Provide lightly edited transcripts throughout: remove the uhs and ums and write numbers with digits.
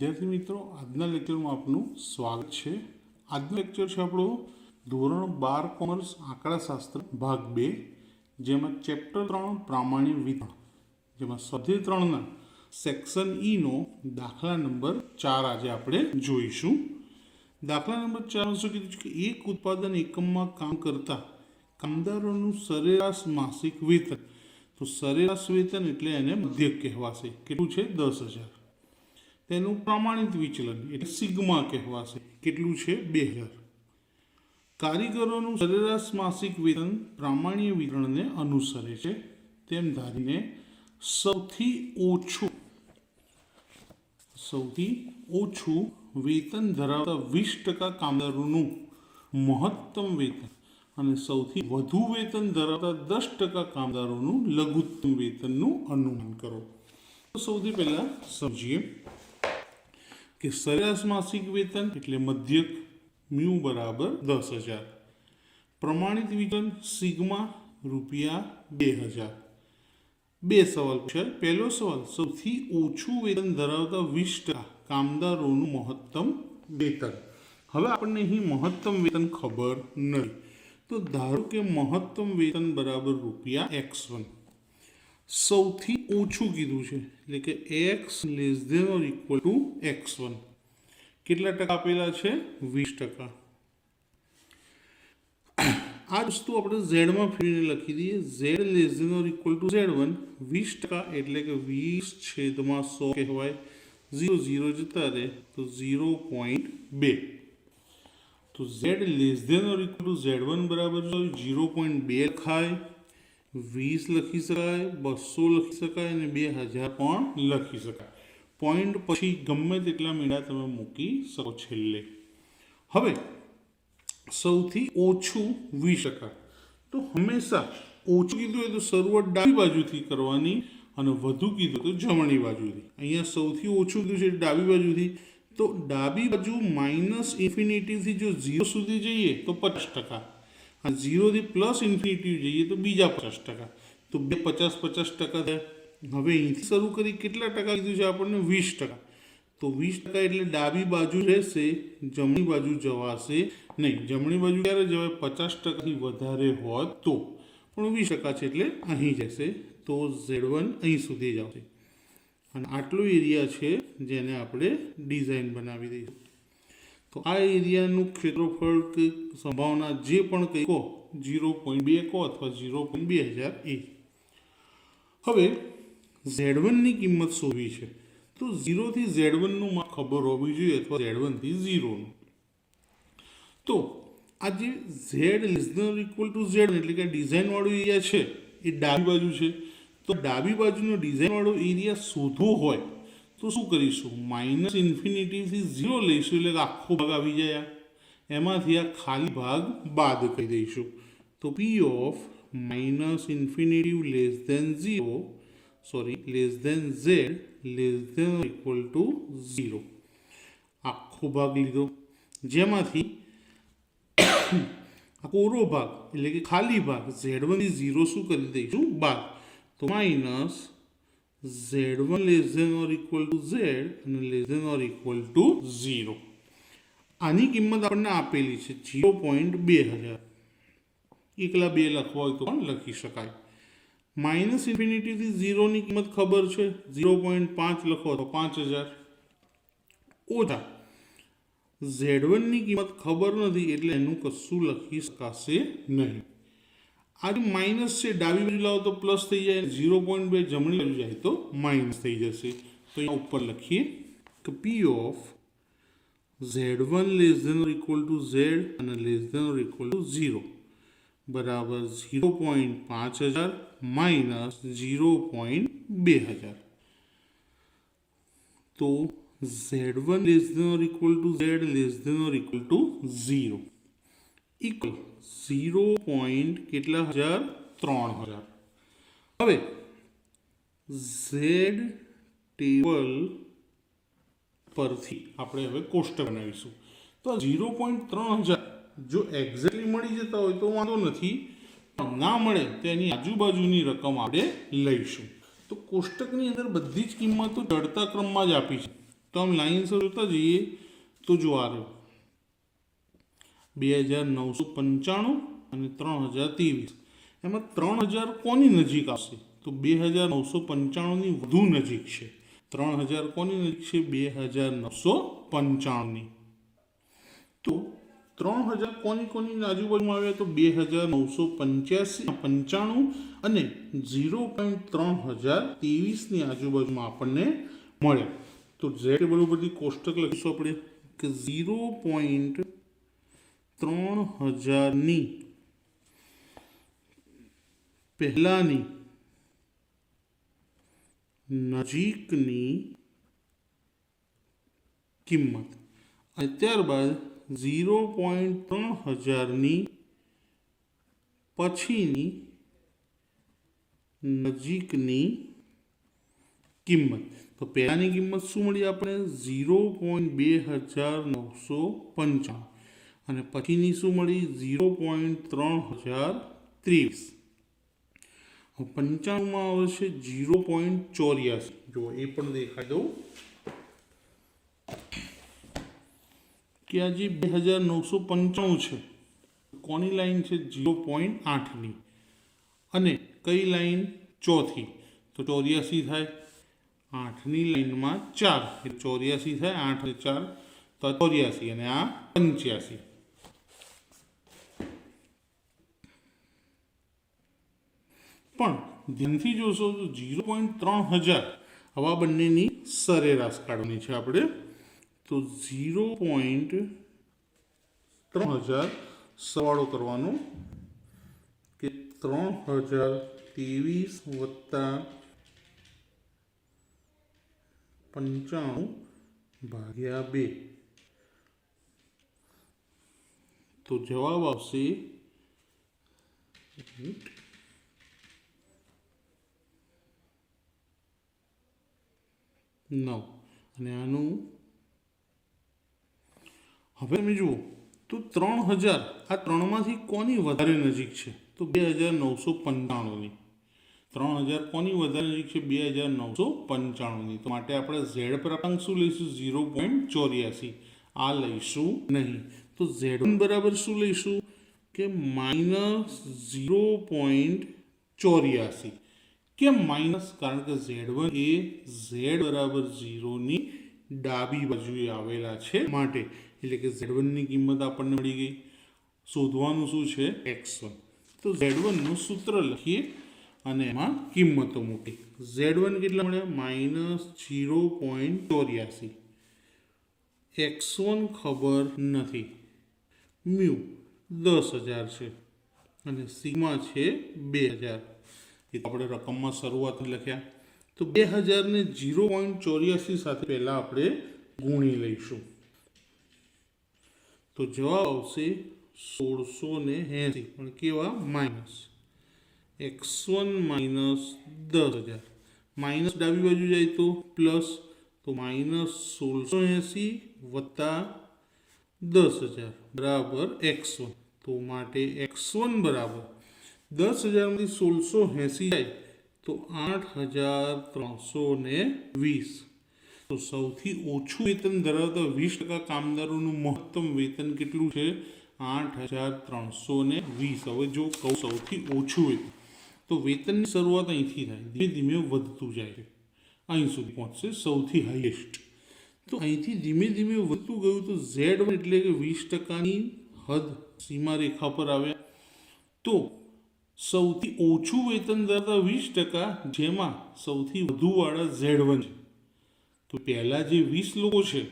વિદ્યાર્થી મિત્રો, આજના લેક્ચરમાં આપનું સ્વાગત છે। આજનો લેક્ચર છે આપણો ધોરણ 12 કોમર્સ આંકડાશાસ્ત્ર ભાગ 2, જેમાં ચેપ્ટર 3 પ્રામાણિક વિતરણ, જેમાં સ્વાધ્યાય 3 ના સેક્શન ઈ નો દાખલા નંબર 4 આજે આપણે જોઈશું। દાખલા નંબર 4 શું કીધું છે કે એક ઉત્પાદન એકમમાં કામ કરતા કામદારોનું સરેરાશ માસિક વેતન, તો સરેરાશ વેતન એટલે એને મધ્યક કહેવાશે, કેટલું છે 10,000। તેનું પ્રમાણિત વિચલન એટલે સિગ્મા કહેવાશે, કેટલું છે 2000। કારીગરોનું સરેરાશ માસિક વેતન પ્રામાણ્ય વિતરણને અનુસરે છે તેમ ધારીને સૌથી ઓછું વેતન ધરાવતા 20% કામદારોનું મહત્તમ વેતન અને સૌથી વધુ વેતન ધરાવતા 10% કામદારોનું લઘુત્તમ વેતનનું અનુમાન કરો। તો સૌથી પહેલા સમજીએ કે સરેરાશ માસિક વેતન એટલે મધ્યક મ્યુ બરાબર 10,000, પ્રમાણિત વિચલન સિગ્મા રૂપિયા 2000। બે સવાલ પૂછાય। પહેલો સવાલ, સૌથી ઓછું વેતન ધરાવતા 20% કામદારોનું મહત્તમ વેતન। હવે આપણને અહીં મહત્તમ વેતન ખબર નથી, તો ધારો કે મહત્તમ વેતન બરાબર રૂપિયા x1। સૌથી ઓછું કીધું છે એટલે કે x less than or equal to x1। કેટલા ટકા આપેલા છે 20%। આ વસ્તુ આપણે ઝેડમાં ફેરવીને લખી દઈએ, z less than or equal to z1। 20% એટલે કે 20/100 કહેવાય, 0 0 જતા રહે તો 0.2। તો z less than or equal to z1 બરાબર 0.2 લખાય, 20 લખી શકાય, 200 લખી શકાય અને 2000 પણ લખી શકાય। પોઈન્ટ પછી ગમે તેટલા મીંડા તમે મૂકી શકો છેલ્લે। હવે સૌથી ઓછું 20%, તો હંમેશા ઓછું કીધું હોય તો શરૂઆત ડાબી બાજુથી કરવાની અને વધુ કીધું તો જમણી બાજુથી। અહીંયા સૌથી ઓછું કીધું છે ડાબી બાજુથી, તો ડાબી બાજુ માઇનસ ઇન્ફિનિટીથી જો 0 સુધી જઈએ તો 50%, અને 0 થી પ્લસ ઇન્ફિનિટી જઈએ તો બીજા 50%, તો બે 50-50% થયા। હવે અહીંથી શરૂ કરી કેટલા ટકા કીધું છે આપણને 20%, તો 20% એટલે ડાબી બાજુ રહેશે, જમણી બાજુ જવાશે નહીં। જમણી બાજુ ક્યારે જવાય? 50%થી વધારે હોત તો, પણ 20% છે એટલે અહીં જશે, તો Z1 અહીં સુધી જ આવશે। અને આટલો એરિયા છે જેને આપણે ડિઝાઇન બનાવી દઈશું। તો આ એરિયાનું ક્ષેત્રફળ કે સંભાવના જે પણ કંઈ કહો, 0.2 કહો અથવા 0.2000 એ। હવે Z1 ની કિંમત શોધવી છે, તો 0 થી Z1 નું માપ ખબર હોવી જોઈએ અથવા Z1 થી 0 નું। તો આ જે z less than or equal to z એટલે કે ડિઝાઇન વાળો એરિયા છે એ ડાબી બાજુ છે, તો ડાબી બાજુનો ડિઝાઇન વાળો એરિયા શોધવો હોય તો શું કરીશું? માઇનસ ઇન્ફિનિટીથી 0 લઈશું એટલે આખો ભાગ આવી જાય, એમાંથી આ ખાલી ભાગ બાદ કરી દઈશું। તો p of minus infinity less than 0 less than z less than or equal to 0, આખો ભાગ લીધો, જેમાંથી આ કોરો ભાગ એટલે કે ખાલી ભાગ Z1 થી 0 શું કરી દઈશું? બાદ। તો minus Z1 less than or equal to z અને less than or equal to 0। આની કિંમત આપણને આપેલી છે 0.2000, એકલા 2 લખવા હોય તો પણ લખી શકાય। માઇનસ ઇન્ફિનિટીથી 0 ની કિંમત ખબર છે, 0.5 લખો તો 5000, ઓછા Z1 ની કિંમત ખબર નથી એટલે એનું કશું લખી શકાશે નહીં। આ જે માઇનસ છે ડાબી બાજુ લાવો તો પ્લસ થઈ જાય, 0.2 જમણી બાજુ જાય તો માઇનસ થઈ જશે। તો અહીંયા ઉપર લખીએ કે p of Z1 less than or equal to z અને less than or equal to 0 બરાબર 0.5000 માઇનસ 0.2000। તો Z1 less than or equal to z less than or equal to 0 equal 0. કેટલા હજાર? 3000। હવે z ટેબલ પરથી આપણે હવે કોષ્ટક બનાવીશું। તો 0.3000 જો એક્ઝેક્ટલી મળી જતા હોય તો વાંધો નથી, ના મળે તો એની આજુબાજુની રકમ આપણે લઈશું। તો કોષ્ટકની અંદર બધી જ કિંમતો ચડતા ક્રમમાં જ આપી છે, તો આમ લાઇન્સ જોતા જઈએ તો જો આ રહ્યો 2995 અને 3023. એમાં 3000 કોની નજીક આવશે? તો 2995ની વધુ નજીક છે. 3000 કોની નજીક છે? 2995ની. તો 3000 કોની આજુબાજુમાં આવ્યા? તો 2995 અને 0.3023ની આજુબાજુમાં આપણને મળે. તો ઝેડ બરોબરથી કોષ્ટક લખીશું આપણે કે 0.3000ની પહેલાની નજીકની કિંમત અને ત્યારબાદ 0.3000ની પછીની નજીકની કિંમત. તો પહેલાની કિંમત શું મળી આપણે? 0.2995 અને પછીની શું મળી? 0.3023. 95માં આવશે 0.84. જો એ પણ દેખાઈ દઉં કે આ જે 2995 છે કોની લાઈન છે? 0.8ની. અને કઈ લાઈન? ચોથી. તો 84 થાય. 8ની લાઈનમાં 4 એટલે 84 થાય. 8 અને 4 તો 84 અને આ 85. પણ ધ્યાનથી જોશો તો 0.3000 હવે આ બંનેની સરેરાશ કાઢવાની છે આપણે. તો 0.3000 સરવાળો કરવાનો કે 3023 વત્તા 95 ભાગ્યા 2. તો જવાબ આવશે 9. અને આનું હવે તમે જુઓ તો 3000 આ ત્રણમાંથી કોની વધારે નજીક છે? તો 2995ની. 3000 કોની વધારે નજીક છે? 2995ની. તો માટે આપણે ઝેડ પ્રાપ્તાંક શું લઈશું? 0.84. આ લઈશું નહીં. તો Z1 બરાબર શું લઈશું? કે -0.84. કેમ માઇનસ? કારણ કે Z1 એ Z બરાબર 0ની ડાબી બાજુએ આવેલા છે માટે. એટલે કે Z1ની કિંમત આપણને મળી ગઈ. શોધવાનું શું છે? X1. તો Z1નું સૂત્ર લખીએ અને એમાં કિંમતો મૂકી. Z1 કેટલા મળ્યા? -0.84. X1 ખબર નથી. મ્યુ 10,000 છે અને સિગ્મા છે 2000. એ આપણે રકમમાં શરૂઆતથી લખ્યા. તો 2000ને 0.84 સાથે પહેલા આપણે ગુણી લઈશું. તો જવાબ આવશે 1680. પણ કેવા? માઇનસ. X1 -10,000. માઇનસ ડાબી બાજુ જાય તો પ્લસ. તો -1680 વત્તા 10,000 બરાબર X1. તો માટે X1 બરાબર 10,000માંથી 1680 જાય તો 8,320. તો સૌથી ઓછું વેતન ધરાવતા 20% કામદારોનું મહત્તમ વેતન કેટલું છે? 8,320. હવે જો કહું સૌથી ઓછું વેતન, તો વેતનની શરૂઆત અહીંથી થાય, ધીમે ધીમે વધતું જાય છે, અહીં સુધી પહોંચશે સૌથી હાઈએસ્ટ. તો અહીંથી ધીમે ધીમે વધતું ગયું તો Z1 એટલે કે 20%ની હદ સીમારેખા પર આવ્યા. તો સૌથી ઓછું વેતન ધરાવતા 20%, જેમાં સૌથી વધુવાળા Z1 છે. તો પહેલાં જે 20 લોકો છે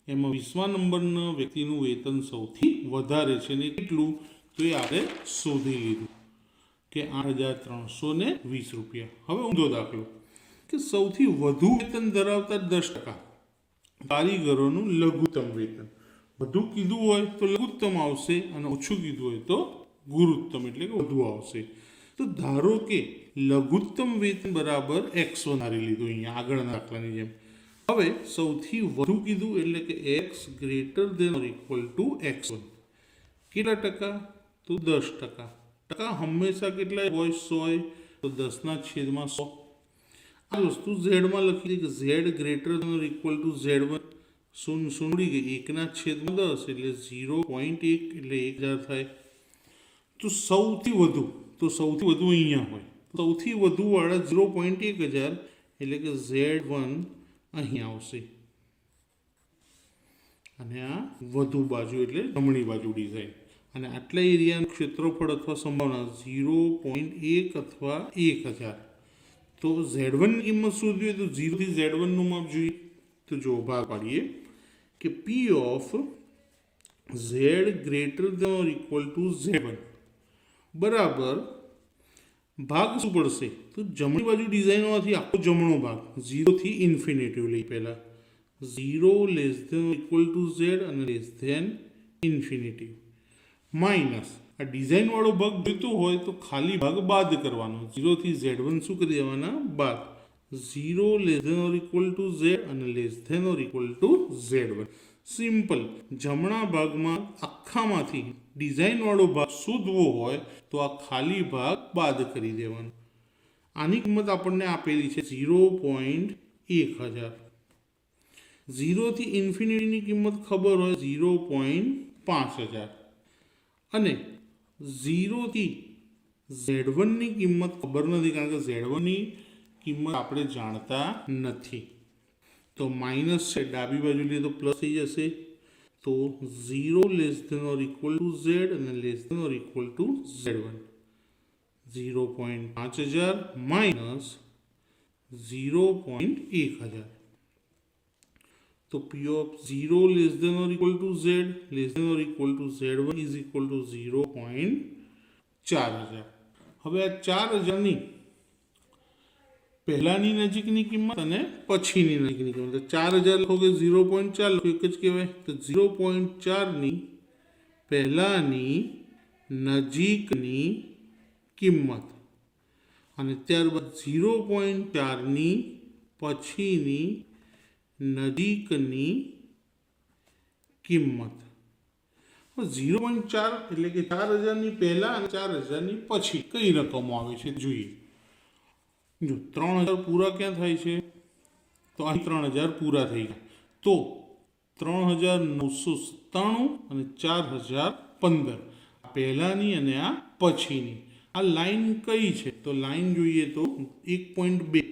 એમાં 20મા નંબરના વ્યક્તિનું વેતન સૌથી વધારે છે ને કેટલું? તો એ આપણે શોધી લીધું કે 8,320 રૂપિયા. હવે ઊંધો દાખલો કે સૌથી વધુ વેતન ધરાવતા 10% કારીગરોનું લઘુત્તમ વેતન. વધુ કીધું હોય તો લઘુત્તમ આવશે અને ઓછું કીધું હોય તો ગુરુત્તમ એટલે કે વધુ આવશે. તો ધારો કે લઘુત્તમ વેતન બરાબર X1 ધારી લીધું અહીંયા આગળના દાખલાની જેમ. હવે સૌથી વધુ કીધું એટલે કે X > X1. કેટલા ટકા? તો 10%. ટકા હંમેશા કેટલા હોય? 100. તો 10 ના છેદમાં 100. આ વસ્તુ ઝેડમાં લખી દઈએ કે Z greater than or equal to Z one શૂન્ય ઉડી ગઈ 1/10 એટલે 0.1 એટલે 1000 થાય. તો સૌથી વધુ અહીંયા હોય, સૌથી વધુ વાળા 0.1000 એટલે કે ઝેડ1 અહીં આવશે અને આ વધુ બાજુ એટલે જમણી બાજુ ડિઝાઇન. અને આટલા એરિયાનું ક્ષેત્રફળ અથવા સંભાવના 0.1 અથવા 1000. તો ઝેડ1ની કિંમત શોધવી હોય તો 0 થી ઝેડ1નું માપ જોઈએ. તો જો ભાગ પાડીએ કે P of Z greater than or equal to Z one બરાબર ભાગ શું પડશે? તો જમણી બાજુ ડિઝાઇનમાંથી આખો જમણો ભાગ 0 થી ઇન્ફિનિટી લઈ પહેલા 0 less than or equal to Z અને લેસ ધેન ઇન્ફિનિટી માઇનસ આ ડિઝાઇન વાળો ભાગ જોઈતો હોય તો ખાલી ભાગ બાદ કરવાનો 0 થી ઝેડ1 શું કરી દેવાના? બાદ 0 less than or equal to Z અને less than or equal to Z one. Simple. જમણા ભાગમાં આખામાંથી ડિઝાઇન વાળો ભાગ શોધવો હોય તો આ ખાલી ભાગ બાદ કરી દેવાનો. આની કિંમત આપણને આપેલી છે 0.1000. 0 થી ઇન્ફિનિટીની કિંમત ખબર હોય 0.5000 અને 0 થી ઝેડ1ની કિંમત ખબર નથી કારણ કે ઝેડ1ની કિંમત આપણે જાણતા નથી. તો માઇનસ છે ડાબી બાજુ લઈએ તો પ્લસ થઈ જશે. તો 0 less than or equal to Z અને less than or equal to Z one 0.5000 minus 0.1000. તો P of 0 less than or equal to Z less than or equal to Z1 is equal to 0.4000. હવે આ 4000ની પહેલાની નજીકની કિંમત અને પછીની નજીકની કિંમત 4000 લખો કે 0.4 લખો એક જ કહેવાય. તો 0.4ની પહેલાની નજીકની કિંમત અને ત્યારબાદ 0.4ની પછીની નજીકની કિંમત. 0.4 એટલે કે 4000ની પહેલા અને 4000ની પછી કઈ રકમો આવે છે જોઈએ. જો 3000 પૂરા ક્યાં થાય છે? તો અહીં 3000 પૂરા થઈ ગયા. તો 3997 અને 4015 પહેલાની અને આ પછીની. આ લાઈન કઈ છે? તો લાઈન જોઈએ તો 1.2.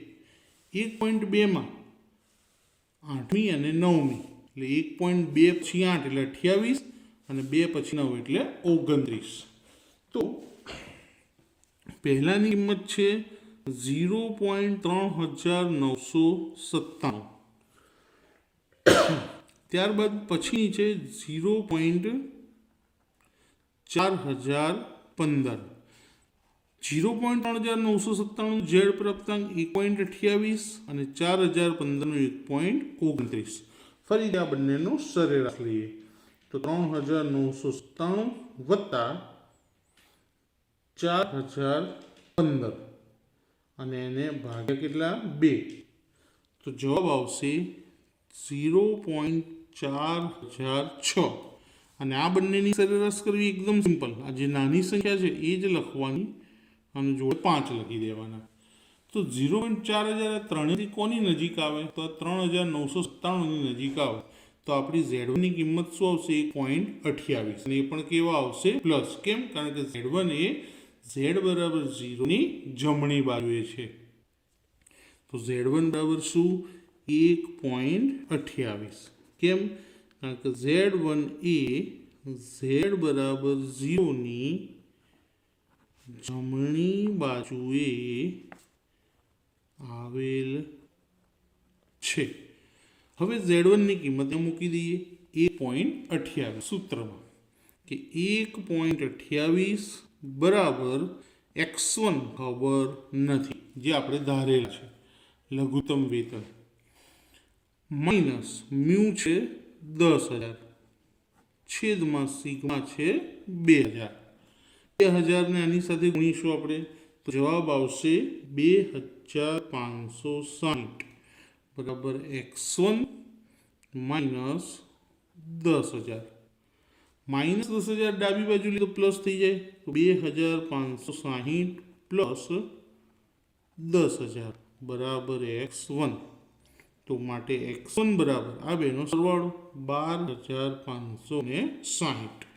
1.2માં 8મી અને 9મી એટલે 1.2 પછી 8 એટલે 28 અને 2 પછી 9 એટલે 29. તો પહેલાની કિંમત છે 0.3997. ત્યારબાદ પછીની છે 0.4015. 0.3997 ઝેડ પ્રાપ્તાંક 1.28 અને 4015 1.29. ફરી આ બંનેનો સરેરાશ લઈએ તો 3997 વત્તા 4015 અને એને ભાગ્યા કેટલા? 2. તો જવાબ આવશે 0.4006. અને આ બંનેની સરેરાશ કરવી એકદમ સિમ્પલ. આ જે નાની સંખ્યા છે એ જ લખવાની અને જોડે 5 લખી દેવાના. તો 0.4000 ત્રણેયથી કોની નજીક આવે? તો 3997ની નજીક આવે. તો આપણી ઝેડ1ની કિંમત શું આવશે? 1.28. અને એ પણ કેવા આવશે? પ્લસ. કેમ? કારણ કે ઝેડ1 એ ઝેડ બરાબર 0ની જમણી બાજુએ છે. તો ઝેડ1 બરાબર શું? 1.28. કેમ? કારણ કે ઝેડ1 એ ઝેડ બરાબર 0ની જમણી બાજુએ આવેલ છે. હવે ઝેડ1ની કિંમત મૂકી દઈએ 1.28 સૂત્રમાં કે 1.28 બરાબર x1 ખબર નથી જે આપણે ધારેલા છે લઘુત્તમ વેતન માઇનસ મ્યુ છે 10000 છેદમાં સિગ્મા છે 2000. 2000 ને આની સાથે ગુણીશું આપણે તો જવાબ આવશે 2560 બરાબર x1 માઇનસ 10000. માઇનસ 10000 ડાબી બાજુ લીધો પ્લસ થઈ જાય તો 2560 પ્લસ 10000 બરાબર x1, તો માટે x1 બરાબર આ બેનો સરવાળો 12,560.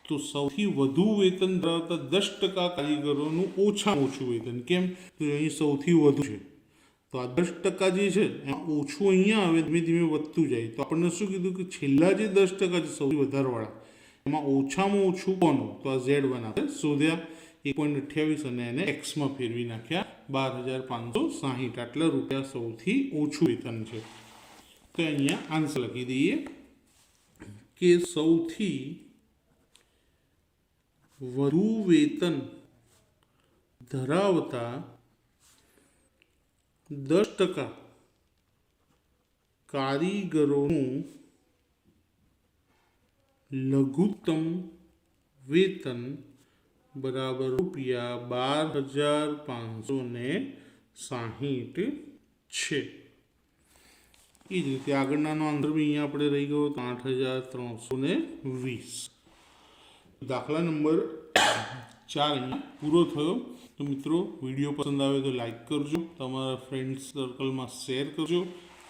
તો સૌથી વધુ વેતન ધરાવતા 10% કારીગરોનું ઓછામાં ઓછું વેતન. કેમ? તો અહીં સૌથી વધુ છે, તો આ 10% જે છે એમાં ઓછું અહીંયા આવે, ધીમે ધીમે વધતું જાય. તો આપણને શું કીધું કે છેલ્લા જે 10% છે સૌથી વધારેવાળા, એમાં ઓછામાં ઓછું કોનું? તો આ Z1 આપણે શોધ્યા 1.28 અને એને એક્સમાં ફેરવી નાખ્યા 12,560. આટલા રૂપિયા સૌથી ઓછું વેતન છે. તો અહીંયા આન્સર લખી દઈએ કે સૌથી વધુ વેતન ધરાવતા 10% કારીગરોનું લઘુત્તમ વેતન બરાબર ₹12,560 છે. એ જ રીતે આગળનાનો આન્સર બી અહીંયા આપણે રહી ગયો 8,320. દાખલા નંબર 4 અહીંયા પૂરો થયો. તો મિત્રો, વિડીયો પસંદ આવે તો લાઈક કરજો, તમારા ફ્રેન્ડ્સ સર્કલમાં શેર કરજો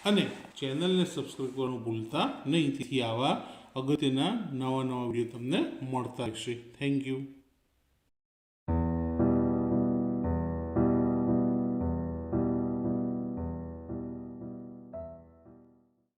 અને ચેનલને સબસ્ક્રાઈબ કરવાનું ભૂલતા નહીં. તેથી આવા અગત્યના નવા વિડીયો તમને મળતા રહેશે. Thank you.